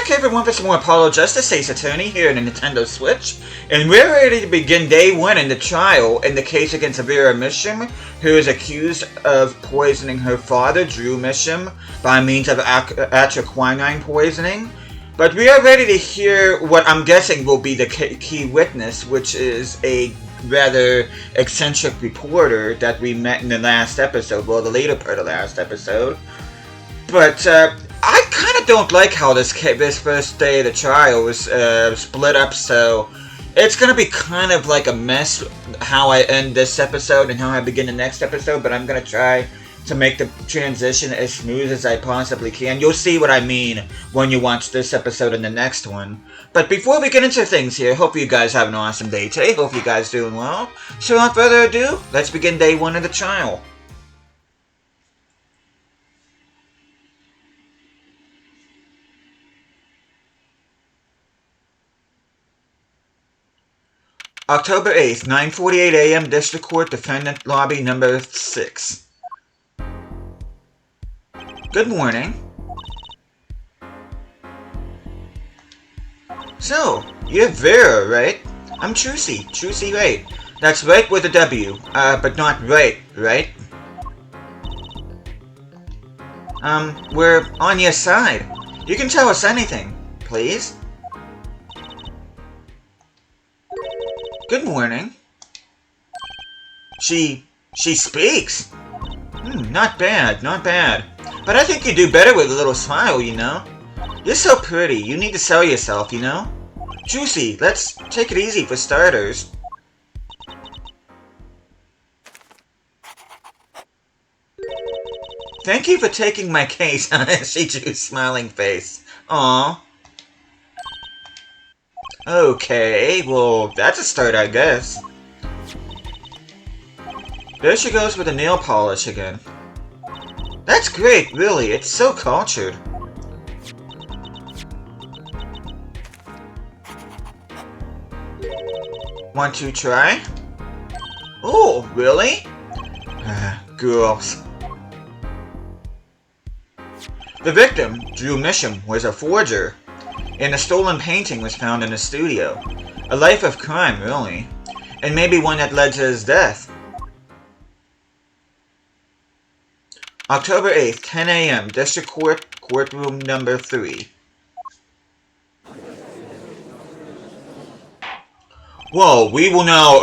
back everyone for some more Apollo Justice Ace Attorney here on the Nintendo Switch, and we're ready to begin day one in the trial in the case against Vera Misham, who is accused of poisoning her father, Drew Misham, by means of atraquinine poisoning. But we are ready to hear what I'm guessing will be the key witness, which is a rather eccentric reporter that we met in the last episode, well, the later part of the last episode. But, I kind of don't like how this first day of the trial was split up, so it's going to be kind of like a mess how I end this episode and how I begin the next episode, but I'm going to try to make the transition as smooth as I possibly can. You'll see what I mean when you watch this episode and the next one. But before we get into things here, hope you guys have an awesome day today. Hope you guys doing well. So without further ado, let's begin day one of the trial. October 8th, 9:48 a.m. District Court, Defendant Lobby Number 6. Good morning. So, you're Vera, right? I'm Trucy. Trucy Wright. That's right with a W. But not right, right? We're on your side. You can tell us anything, please. Good morning. She speaks. Not bad, not bad. But I think you do better with a little smile, you know? You're so pretty, you need to sell yourself, you know? Juicy, let's take it easy for starters. Thank you for taking my case, she drew a smiling face. Aww. Okay, well, that's a start, I guess. There she goes with the nail polish again. That's great, really, it's so cultured. Want to try? Oh, really? Girls. The victim, Drew Misham, was a forger, and a stolen painting was found in the studio. A life of crime, really. And maybe one that led to his death. October 8th, 10 a.m., District Court, Courtroom Number 3. Well, we will now,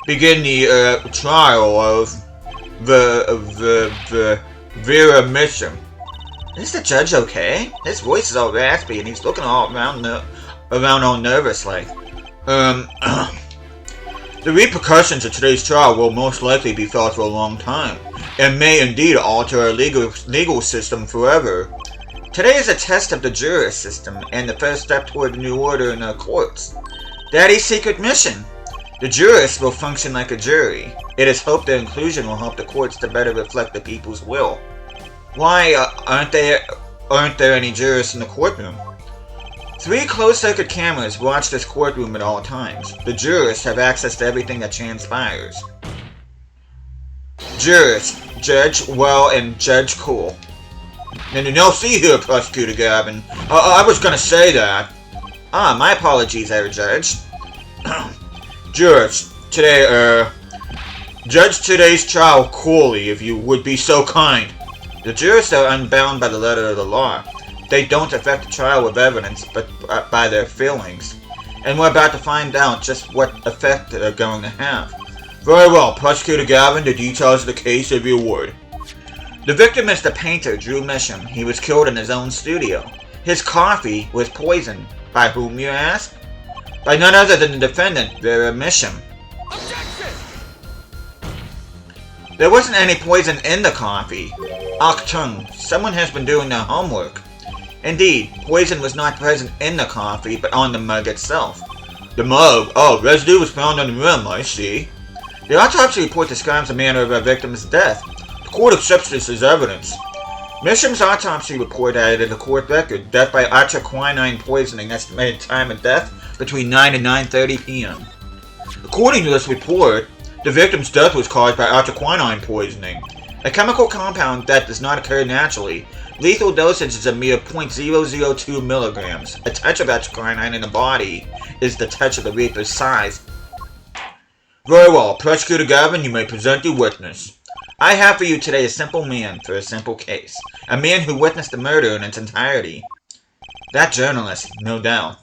begin the, trial of the Vera Misham. Is the judge okay? His voice is all raspy and he's looking all around all nervous like. The repercussions of today's trial will most likely be felt for a long time, and may indeed alter our legal system forever. Today is a test of the jurist system, and the first step toward a new order in our courts. Daddy's secret mission! The jurists will function like a jury. It is hoped their inclusion will help the courts to better reflect the people's will. Why aren't there any jurists in the courtroom? 3 closed-circuit cameras watch this courtroom at all times. The jurists have access to everything that transpires. Jurists, Judge Well and Judge Cool. No, see here, Prosecutor Gavin. I was gonna say that. My apologies, there, Judge. Jurists, today, judge today's trial coolly, if you would be so kind. The jurists are unbound by the letter of the law. They don't affect the trial with evidence, but by their feelings. And we're about to find out just what effect they're going to have. Very well, Prosecutor Gavin, the details of the case of your word. The victim is the painter, Drew Misham. He was killed in his own studio. His coffee was poisoned. By whom, you ask? By none other than the defendant, Vera Misham. Objection! There wasn't any poison in the coffee. Achtung, someone has been doing their homework. Indeed, poison was not present in the coffee, but on the mug itself. The mug? Oh, residue was found on the rim, I see. The autopsy report describes the manner of our victim's death. The court accepts this as evidence. Misham's autopsy report added to the court record, death by atraquinine poisoning, estimated time of death between 9 and 9:30 p.m. According to this report, the victim's death was caused by atraquinine poisoning. A chemical compound that does not occur naturally. Lethal dosage is a mere 0.002 milligrams. A touch of quinine in the body is the touch of the reaper's size. Very well, Prosecutor Gavin, you may present your witness. I have for you today a simple man for a simple case. A man who witnessed the murder in its entirety. That journalist, no doubt.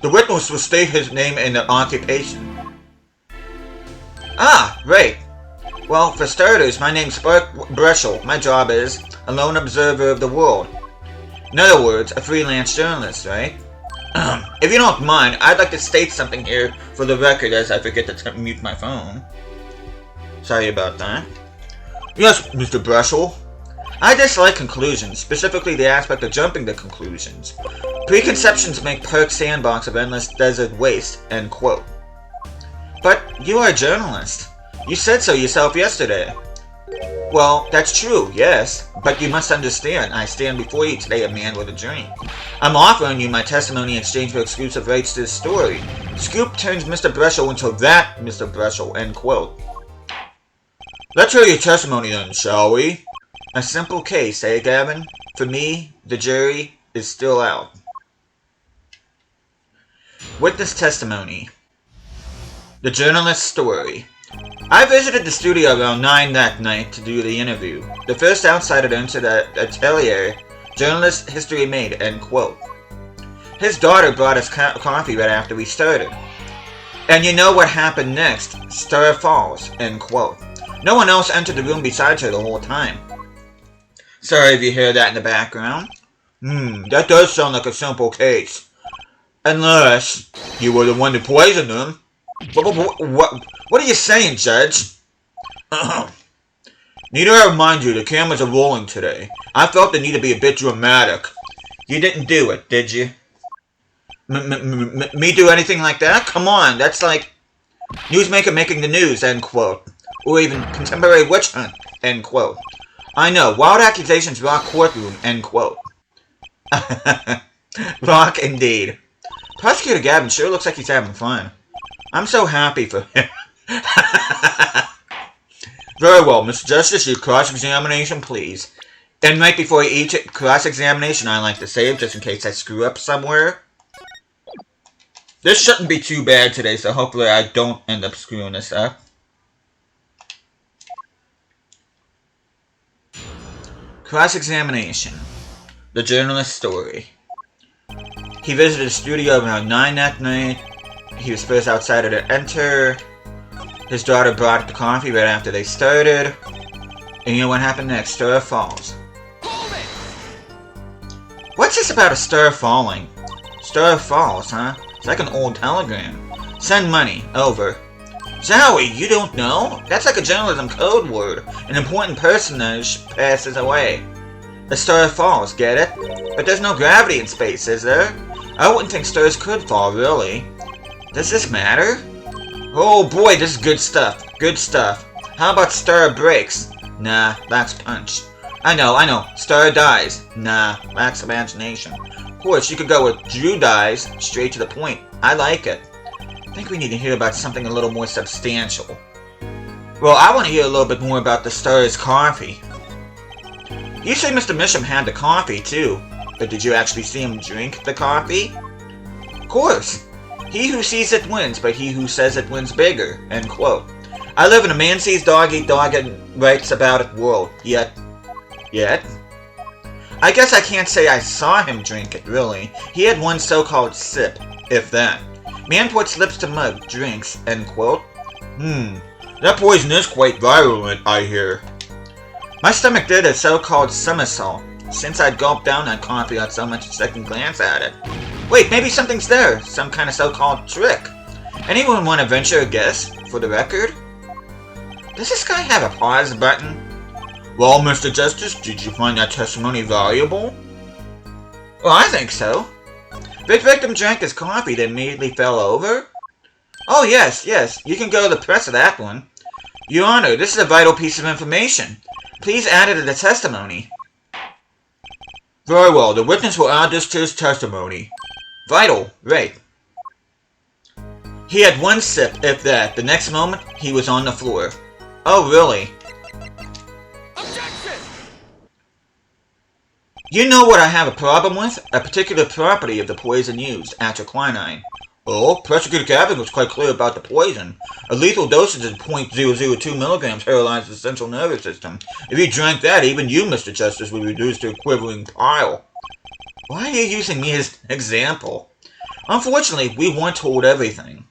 The witness will state his name and occupation. Ah, right. Well, for starters, my name's Spark Brushel. My job is a lone observer of the world. In other words, a freelance journalist, right? If you don't mind, I'd like to state something here for the record as I forget to mute my phone. Sorry about that. Yes, Mr. Brushel. I dislike conclusions, specifically the aspect of jumping to conclusions. Preconceptions make Perk's sandbox of endless desert waste, end quote. But you are a journalist. You said so yourself yesterday. Well, that's true, yes, but you must understand, I stand before you today a man with a dream. I'm offering you my testimony in exchange for exclusive rights to this story. Scoop turns Mr. Brushel into that Mr. Brushel, end quote. Let's hear your testimony then, shall we? A simple case, eh, Gavin? For me, the jury is still out. Witness testimony. The journalist's story. I visited the studio around 9 that night to do the interview. The first outsider to enter the atelier, journalist history made, end quote. His daughter brought us coffee right after we started. And you know what happened next? Star falls, end quote. No one else entered the room besides her the whole time. Sorry if you hear that in the background. That does sound like a simple case. Unless you were the one who poisoned them. What are you saying, Judge? Need I remind you, the cameras are rolling today. I felt the need to be a bit dramatic. You didn't do it, did you? Me do anything like that? Come on, that's like newsmaker making the news, end quote. Or even contemporary witch hunt, end quote. I know, wild accusations rock courtroom, end quote. Rock indeed. Prosecutor Gavin sure looks like he's having fun. I'm so happy for him. Very well, Mr. Justice, your cross-examination, please. And right before each cross-examination, I like to save, just in case I screw up somewhere. This shouldn't be too bad today, so hopefully I don't end up screwing this up. Cross-examination. The journalist's story. He visited the studio around 9 that night. He was first outsider to enter. His daughter brought the coffee right after they started. And you know what happened next? Star falls. What's this about a star falling? Star falls, huh? It's like an old telegram. Send money. Over. Zowie, you don't know? That's like a journalism code word. An important personage passes away. The star falls, get it? But there's no gravity in space, is there? I wouldn't think stars could fall, really. Does this matter? Oh boy, this is good stuff. Good stuff. How about star breaks? Nah, lacks punch. I know. Star dies. Nah, lacks imagination. Of course, you could go with Drew dies, straight to the point. I like it. I think we need to hear about something a little more substantial. Well, I want to hear a little bit more about the star's coffee. You say Mr. Misham had the coffee, too. But did you actually see him drink the coffee? Of course. He who sees it wins, but he who says it wins bigger, end quote. I live in a man sees dog eat dog and writes about it world, yet? I guess I can't say I saw him drink it, really. He had one so-called sip, if that. Man puts lips to mug, drinks, end quote. That poison is quite virulent, I hear. My stomach did a so-called somersault, since I'd gulped down that coffee on so much a second glance at it. Wait, maybe something's there. Some kind of so-called trick. Anyone want to venture a guess, for the record? Does this guy have a pause button? Well, Mr. Justice, did you find that testimony valuable? Well, I think so. The victim drank his coffee that immediately fell over? Oh, yes. You can go to the press of that one. Your Honor, this is a vital piece of information. Please add it to the testimony. Very well, the witness will add this to his testimony. Vital, right. He had one sip, if that. The next moment, he was on the floor. Oh, really? Objection! You know what I have a problem with? A particular property of the poison used, atroquinine. Oh, Prosecutor Gavin was quite clear about the poison. A lethal dosage of 0.002 milligrams paralyzes the central nervous system. If you drank that, even you, Mr. Justice, would reduce to a quivering pile. Why are you using me as an example? Unfortunately, we weren't told everything.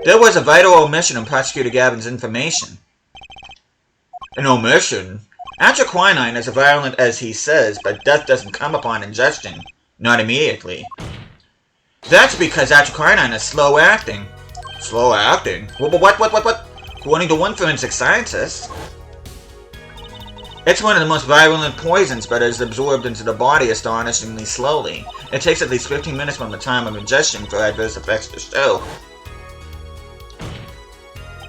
There was a vital omission in Prosecutor Gavin's information. An omission? Atroquinine is as violent as he says, but death doesn't come upon ingestion. Not immediately. That's because atroquinine is slow acting. Slow acting? What? According to one forensic scientist, it's one of the most virulent poisons, but is absorbed into the body astonishingly slowly. It takes at least 15 minutes from the time of ingestion for adverse effects to show.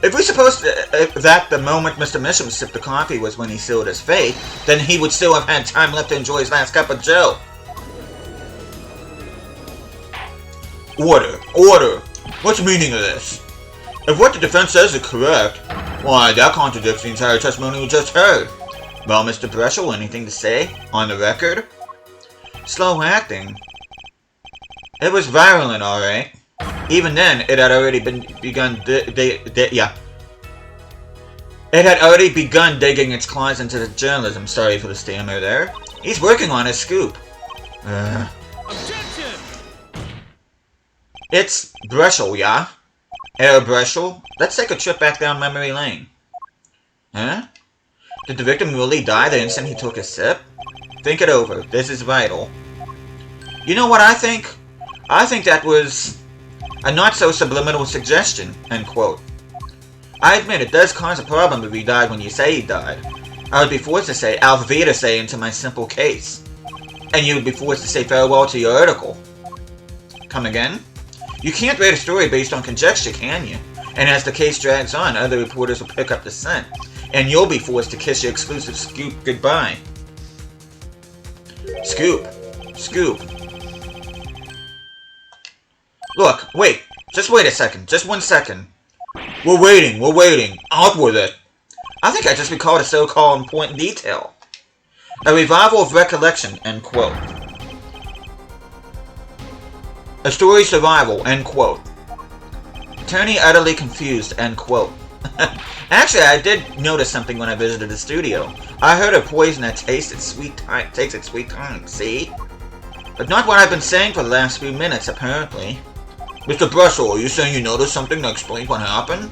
If we suppose that the moment Mr. Misham sipped the coffee was when he sealed his fate, then he would still have had time left to enjoy his last cup of joe. Order! What's the meaning of this? If what the defense says is correct, why, that contradicts the entire testimony we just heard. Well, Mr. Breschel, anything to say? On the record? Slow acting? It was virulent, alright. Even then, it had already begun It had already begun digging its claws into the journalism. Sorry for the stammer there. He's working on his scoop. Objection! It's Breschel, yeah? Herr Breschel? Let's take a trip back down memory lane. Huh? Did the victim really die the instant he took a sip? Think it over. This is vital. You know what I think? I think that was a not-so-subliminal suggestion, end quote. I admit it does cause a problem if he died when you say he died. I would be forced to say Auf Wiedersehen into my simple case. And you would be forced to say farewell to your article. Come again? You can't write a story based on conjecture, can you? And as the case drags on, other reporters will pick up the scent. And you'll be forced to kiss your exclusive scoop goodbye. Scoop. Look, wait. Just wait a second. Just 1 second. We're waiting. Out with it. I think I just recalled a so-called important detail. A revival of recollection, end quote. A story survival, end quote. Attorney utterly confused, end quote. Actually, I did notice something when I visited the studio. I heard a poison that takes its sweet time, see? But not what I've been saying for the last few minutes, apparently. Mr. Breschel, are you saying you noticed something that explains what happened?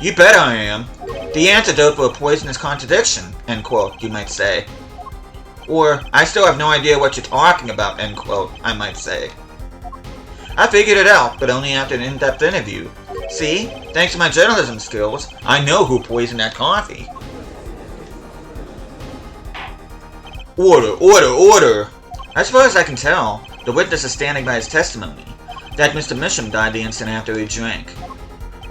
You bet I am. The antidote for a poisonous contradiction, end quote, you might say. Or, I still have no idea what you're talking about, end quote, I might say. I figured it out, but only after an in-depth interview. See? Thanks to my journalism skills, I know who poisoned that coffee. Order! As far as I can tell, the witness is standing by his testimony, that Mr. Misham died the instant after he drank.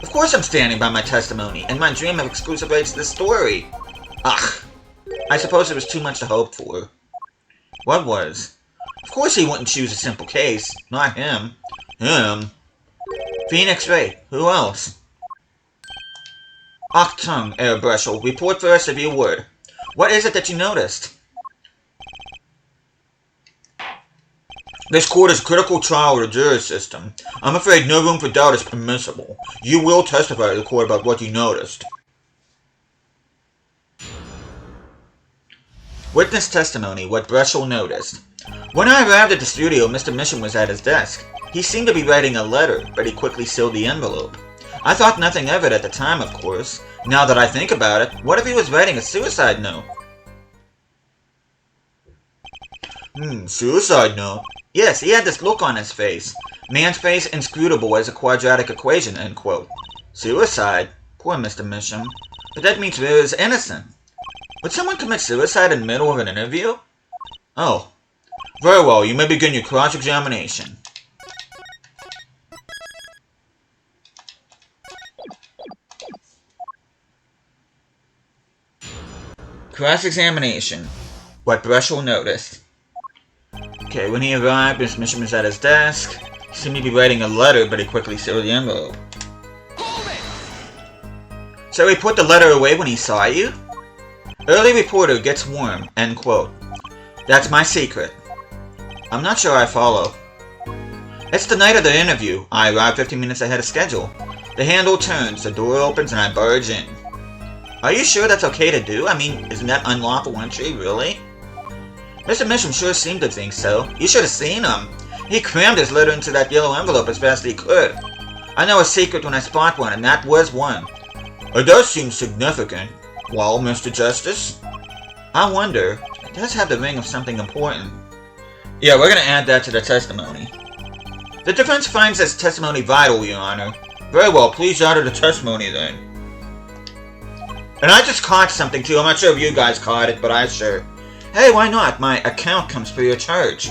Of course I'm standing by my testimony, and my dream of exclusive rights to this story. Ugh. I suppose it was too much to hope for. What was? Of course he wouldn't choose a simple case. Not him. Him? Phoenix Ray. Who else? Achtung, Herr Breschel. Report first if you would. What is it that you noticed? This court is a critical trial of the jury system. I'm afraid no room for doubt is permissible. You will testify to the court about what you noticed. Witness testimony, what Breschel noticed. When I arrived at the studio, Mr. Misham was at his desk. He seemed to be writing a letter, but he quickly sealed the envelope. I thought nothing of it at the time, of course. Now that I think about it, what if he was writing a suicide note? Suicide note? Yes, he had this look on his face. Man's face inscrutable as a quadratic equation, end quote. Suicide? Poor Mr. Misham. But that means Vera is innocent. Would someone commit suicide in the middle of an interview? Oh. Very well, you may begin your cross-examination. Cross-examination. What Breschel noticed. Okay, when he arrived, Mr. Misham was at his desk. He seemed to be writing a letter, but he quickly sealed the envelope. So he put the letter away when he saw you? Early reporter gets warm, end quote. That's my secret. I'm not sure I follow. It's the night of the interview. I arrive 15 minutes ahead of schedule. The handle turns, the door opens, and I barge in. Are you sure that's okay to do? I mean, isn't that unlawful entry, really? Mr. Misham sure seemed to think so. You should have seen him. He crammed his letter into that yellow envelope as fast as he could. I know a secret when I spot one, and that was one. It does seem significant. Well, Mr. Justice? I wonder. It does have the ring of something important. Yeah, we're gonna add that to the testimony. The defense finds this testimony vital, Your Honor. Very well, please order the testimony then. And I just caught something too. I'm not sure if you guys caught it, but I sure. Hey, why not? My account comes free of charge.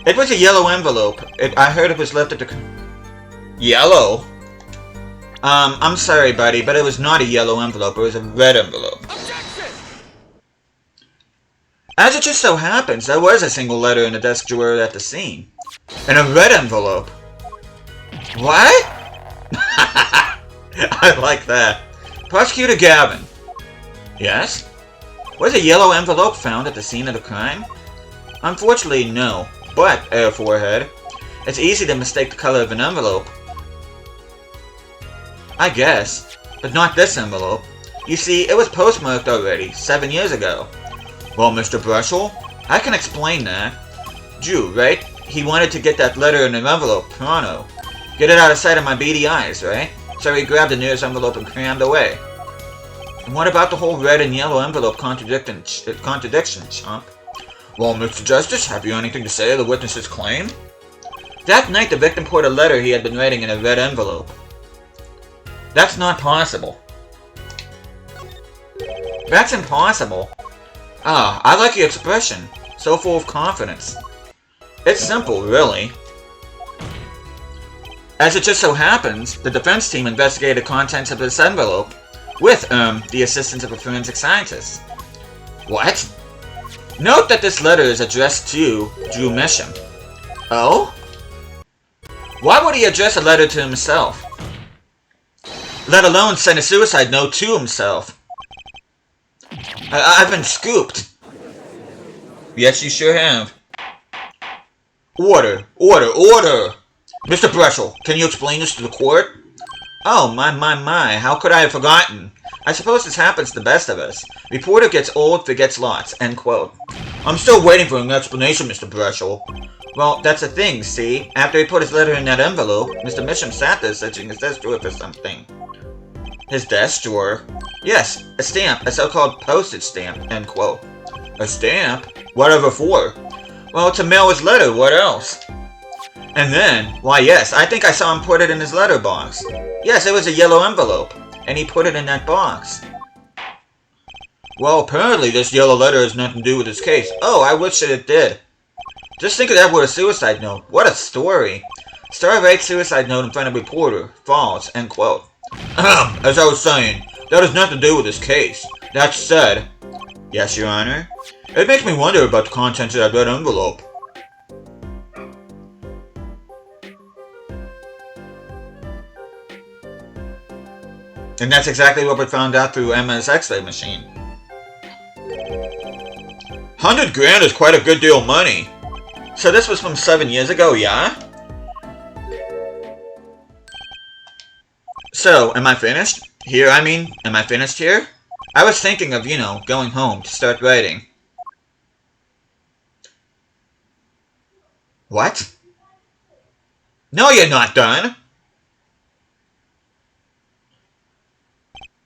It was a yellow envelope. I heard it was left at the... Yellow? I'm sorry, buddy, but it was not a yellow envelope. It was a red envelope. Objection! As it just so happens, there was a single letter in the desk drawer at the scene. In a red envelope. What? I like that. Prosecutor Gavin. Yes? Was a yellow envelope found at the scene of the crime? Unfortunately, no. But, Air Forehead, it's easy to mistake the color of an envelope. I guess. But not this envelope. You see, it was postmarked already, 7 years ago. Well, Mr. Brushel, I can explain that. Jew, right? He wanted to get that letter in an envelope, pronto. Get it out of sight of my beady eyes, right? So he grabbed the nearest envelope and crammed away. And what about the whole red and yellow envelope contradiction, chump? Well, Mr. Justice, have you anything to say to the witness's claim? That night, the victim poured a letter he had been writing in a red envelope. That's not possible. That's impossible. Ah, I like your expression. So full of confidence. It's simple, really. As it just so happens, the defense team investigated the contents of this envelope with, the assistance of a forensic scientist. What? Note that this letter is addressed to Drew Misham. Oh? Why would he address a letter to himself? Let alone send a suicide note to himself. I've been scooped. Yes, you sure have. Order! Order! Order! Mr. Brushel, can you explain this to the court? Oh, my, how could I have forgotten? I suppose this happens to the best of us. Reporter gets old, forgets lots, end quote. I'm still waiting for an explanation, Mr. Brushel. Well, that's the thing, see? After he put his letter in that envelope, Mr. Misham sat there searching his desk drawer for something. His desk drawer? Yes, a stamp, a so-called postage stamp, end quote. A stamp? Whatever for? Well, to mail his letter, what else? And then, why yes, I think I saw him put it in his letter box. Yes, it was a yellow envelope, and he put it in that box. Well, apparently this yellow letter has nothing to do with his case. Oh, I wish that it did. Just think of that with a suicide note. What a story. Star writes suicide note in front of reporter. False, end quote. As I was saying, that has nothing to do with his case. That said, yes, Your Honor, it makes me wonder about the contents of that red envelope. And that's exactly what we found out through Emma's X-ray machine. 100 grand is quite a good deal of money. So this was from 7 years ago, yeah? So, am I finished? Here, I mean, am I finished here? I was thinking of, going home to start writing. What? No, you're not done!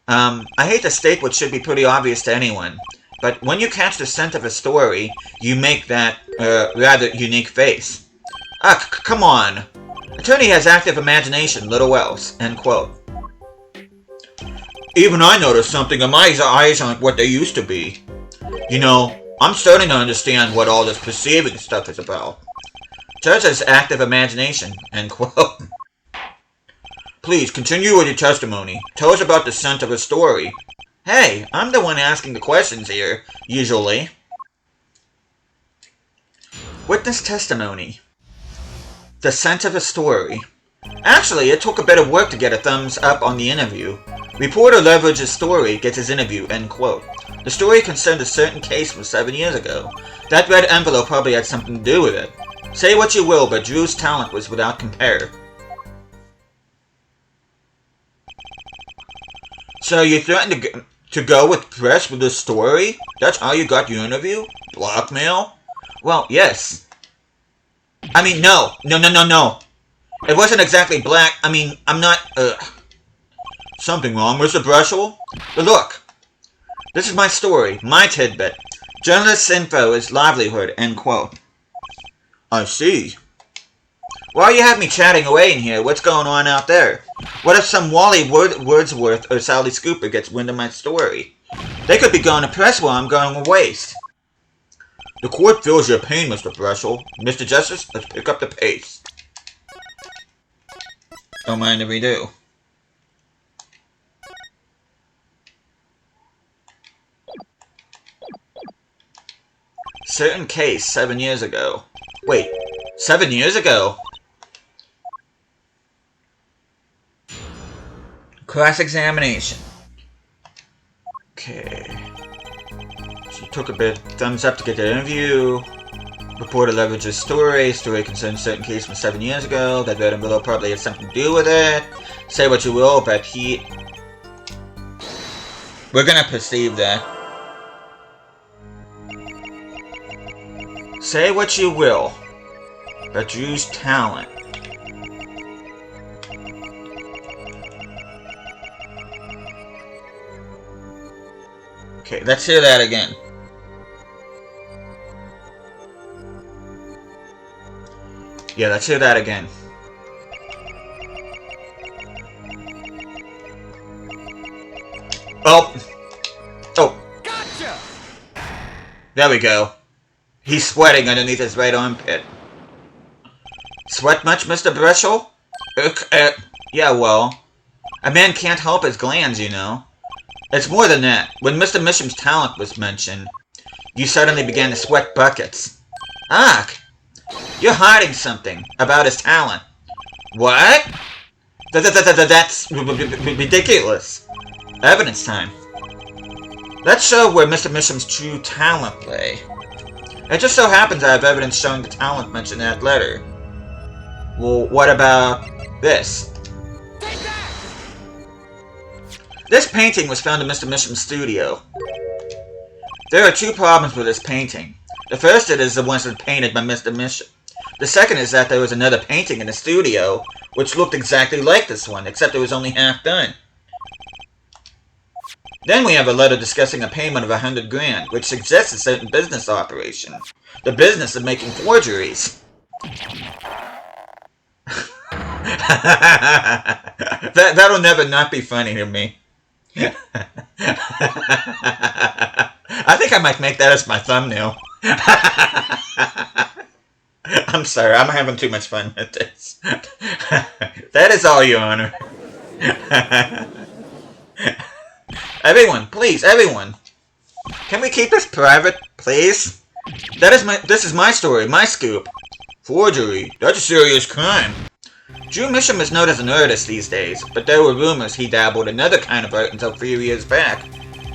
I hate to state what should be pretty obvious to anyone, but when you catch the scent of a story, you make that, rather unique face. Come on. Attorney has active imagination, little else, end quote. Even I noticed something, and my eyes aren't what they used to be. I'm starting to understand what all this perceiving stuff is about. Judge has active imagination, end quote. Please, continue with your testimony. Tell us about the scent of a story. Hey, I'm the one asking the questions here, usually. Witness testimony. The scent of a story. Actually, it took a bit of work to get a thumbs up on the interview. Reporter leverages story, gets his interview, end quote. The story concerned a certain case from 7 years ago. That red envelope probably had something to do with it. Say what you will, but Drew's talent was without compare. So you threatened to go with press with this story? That's how you got your interview? Blackmail? Well, yes. I mean, no. No. It wasn't exactly I'm not, Something wrong, Mr. Brushel? But look, this is my story, my tidbit. Journalist's info is livelihood, end quote. I see. While you have me chatting away in here, what's going on out there? What if some Wally Wordsworth or Sally Scooper gets wind of my story? They could be going to press while I'm going to waste. The court feels your pain, Mr. Brushel. Mr. Justice, let's pick up the pace. Don't mind if we do. Certain case 7 years ago. Wait, 7 years ago? Cross-examination. Okay. So you took a bit thumbs up to get the interview. Reporter leverages story. Story concerns certain case from 7 years ago. That red envelope probably has something to do with it. Say what you will, but we're gonna perceive that. Say what you will, but Drew's talent. Okay, let's hear that again. Yeah, let's hear that again. Oh! Gotcha! There we go. He's sweating underneath his right armpit. Sweat much, Mr. Brushel? Yeah, well, a man can't help his glands, you know. It's more than that. When Mr. Misham's talent was mentioned, you suddenly began to sweat buckets. Ah, you're hiding something about his talent. What? That's ridiculous. Evidence time. Let's show where Mr. Misham's true talent lay. It just so happens I have evidence showing the talent mentioned in that letter. Well, what about this? This painting was found in Mr. Misham's studio. There are two problems with this painting. The first is the one that was painted by Mr. Misham. The second is that there was another painting in the studio which looked exactly like this one, except it was only half done. Then we have a letter discussing a payment of $100 grand, which suggests a certain business operation. The business of making forgeries. That'll never not be funny to me. I think I might make that as my thumbnail. I'm sorry, I'm having too much fun with this. That is all, Your Honor. Everyone, please, everyone. Can we keep this private, please? This is my story, my scoop. Forgery, that's a serious crime. Drew Misham is known as an artist these days, but there were rumors he dabbled in another kind of art until a few years back.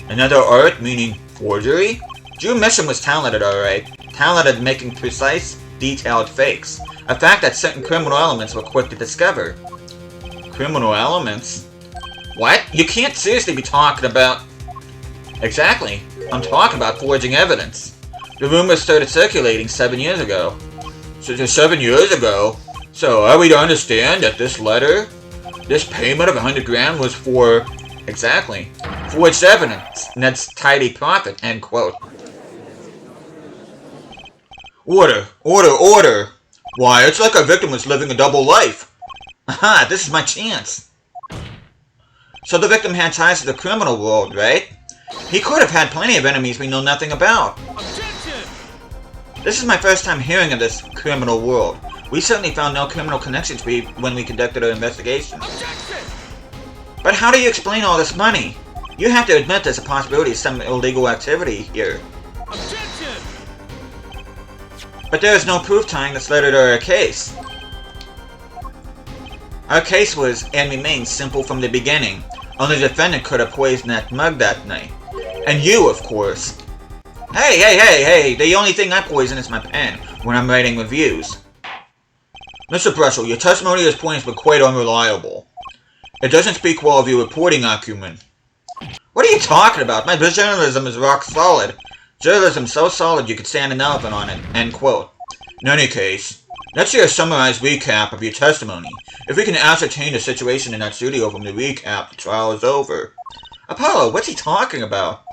Another art, meaning forgery? Drew Misham was talented, alright. Talented at making precise, detailed fakes. A fact that certain criminal elements were quick to discover. Criminal elements? What? You can't seriously be talking about... Exactly. I'm talking about forging evidence. The rumors started circulating 7 years ago. So 7 years ago? So are we to understand that this letter, this payment of $100 grand was for... Exactly. Forged evidence. Ned's tidy profit, end quote. Order! Order! Order! Why, it's like our victim was living a double life. Aha, this is my chance. So the victim had ties to the criminal world, right? He could have had plenty of enemies we know nothing about. Objection! This is my first time hearing of this criminal world. We certainly found no criminal connections when we conducted our investigation. Objection! But how do you explain all this money? You have to admit there's a possibility of some illegal activity here. Objection! But there is no proof tying this letter to our case. Our case was, and remains, simple from the beginning. Only the defendant could have poisoned that mug that night. And you, of course. Hey, the only thing I poison is my pen when I'm writing reviews. Mr. Brussel, your testimony at this point has been quite unreliable. It doesn't speak well of your reporting acumen. What are you talking about? My journalism is rock solid. Journalism so solid you could stand an elephant on it. End quote. In any case, let's hear a summarized recap of your testimony. If we can ascertain the situation in that studio from the recap, the trial is over. Apollo, what's he talking about?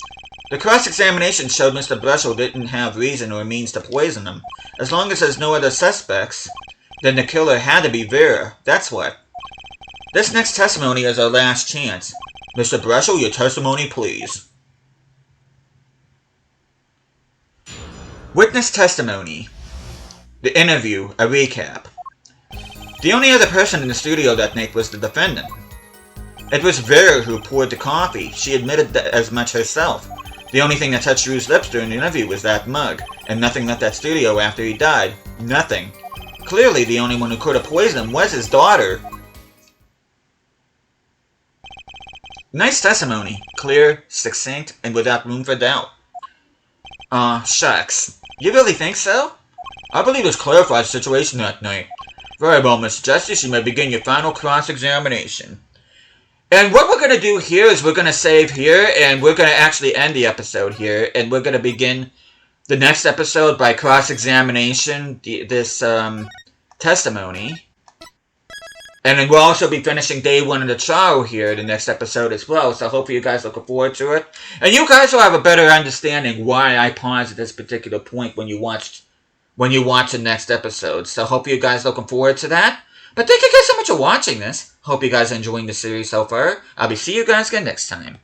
The cross-examination showed Mr. Brussel didn't have reason or means to poison him. As long as there's no other suspects, then the killer had to be Vera. That's what. This next testimony is our last chance. Mr. Brussel, your testimony, please. Witness testimony. The interview, a recap. The only other person in the studio that night was the defendant. It was Vera who poured the coffee. She admitted that as much herself. The only thing that touched Drew's lips during the interview was that mug, and nothing left that studio after he died. Nothing. Clearly, the only one who could have poisoned him was his daughter. Nice testimony. Clear, succinct, and without room for doubt. Aw, shucks. You really think so? I believe this clarifies the situation that night. Very well, Miss Justice, you may begin your final cross-examination. And what we're going to do here is we're going to save here, and we're going to actually end the episode here, and we're going to begin the next episode by cross-examination, this testimony. And then we'll also be finishing day 1 of the trial here, the next episode as well, so hopefully you guys are looking forward to it. And you guys will have a better understanding why I paused at this particular point when you watch the next episode. So hopefully you guys are looking forward to that. But thank you guys so much for watching this. Hope you guys are enjoying the series so far. I'll be seeing you guys again next time.